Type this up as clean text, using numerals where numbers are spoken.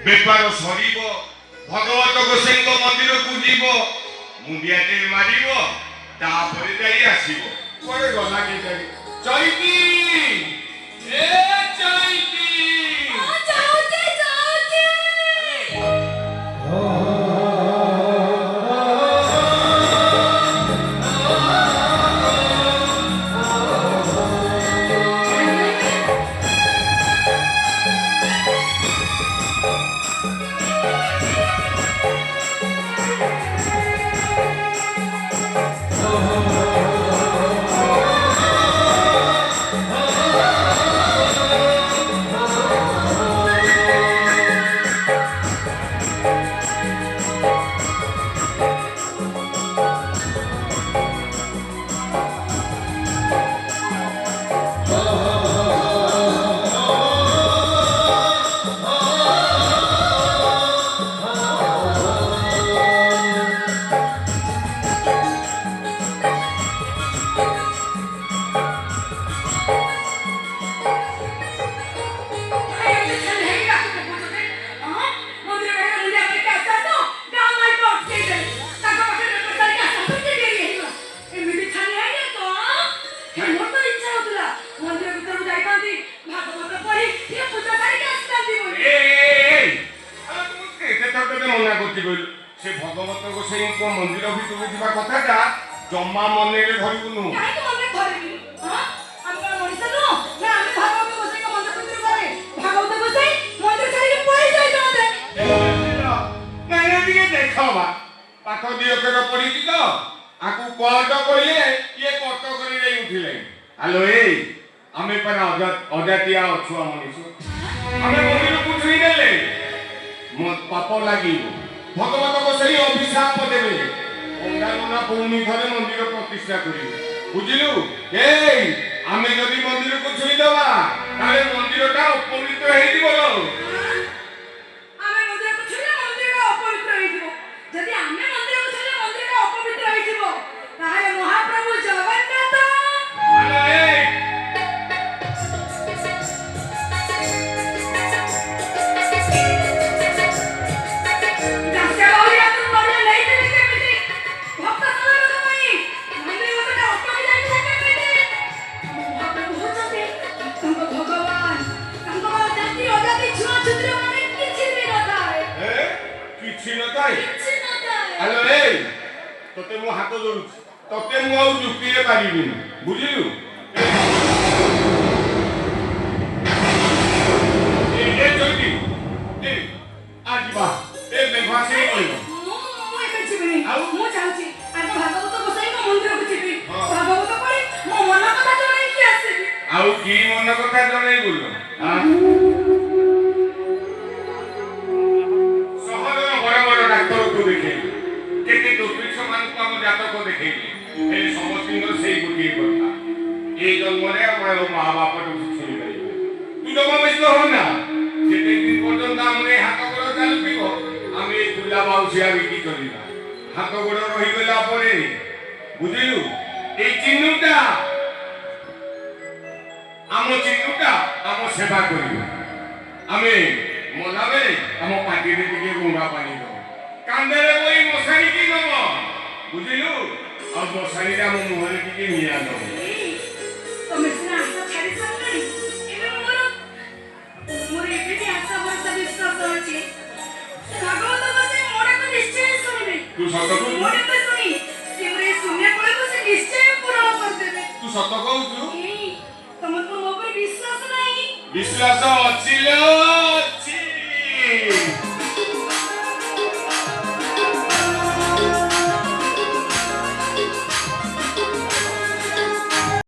ବେପାର ସରିବ, ଭଗବତ ଗୋସାଇଙ୍କ ମନ୍ଦିରକୁ ଯିବ, ମୁଣ୍ଡିଆଟେ ମାରିବ, ତାପରେ ଯାଇ ଆସିବ। କୁଆଡ଼େ ଗଲା କେଜାଣି? ଚୈତି, ଏ ଚୈତି। से भगवत गोसाई मंदिर भितर थिबा कथाटा जम्मा मने रे धरिबुनु काहे तो मने धरिबी हां हम कोन मनिष नो ना हम भगवत गोसाई को मंदिर भितर गले भगवत गोसाई मंदिर छाड़ी पळी जाई तोते नहीं दिए देखबा पाठ दियो के पड़ी तो आकू कोट कइले ये कट करी रे उठिले हेलो ए हमें पर अजातिया अछुआ मनिष हमें मंदिर को छुई देले मत पाप लागिबो भगवत गोसाई अभिशाप देबे अंगानुना पुणी घरे मंदिर प्रतिष्ठा करिवे बुझिलु ए आमे जदी मंदिर को छुई देबा ताले मंदिरटा अपवित्र हेइ दिबो आमे मंदिर को छुई मंदिर अपवित्र हेइ दिबो जदी आमे मंदिर को छुई मंदिर अपवित्र हेइ दिबो ताले महाप्रभु जगन्नाथ हेलो ए हेलो ए तोते मु हाथ जोडु तोते मु आउ जुक्ति रे पारिबिनी बुझिलु ए जोडी ए आजिबा ए मेघासे कइलो मु एके छिबिनी मु चाहूची आको भागवत गोसाई को मंदिर को छिबी भागवत पढी मो मन कथा जणै कि आसीबी आउ की मन कथा जणै बोललो जातक देखे समस्त से गोटे कथा ये जन्म माँ बाप शुणी पारे तू जमा व्यस्त होना जिते दिन पर्यटन आम हाथ गोड़ चलुव आम तुला बाउसिया बिक्री करवा हाथ गोड़ रहीगला बुझिलु ये चिन्हुटा आम चिन्हुटा आम सेवा करवा आम मना बेले आम पार्टी गुंगा पानी दो कांदे कोई मशाणी की नब बुझिलु और मशाणी रा मो मुहरे टिके निया दो तमे सिना आशा छाड़ी सकनी एबे मोर एबे भी आशा भरोसा विश्वास होची भागवत बसे मोरे को निश्चय सुनिबे तू सत कहू मोरे को सुनी सिमरे सुने कोले को से निश्चय पूरा कर देबे तू सत कहू तमको मो पर विश्वास नहीं विश्वास अछि लो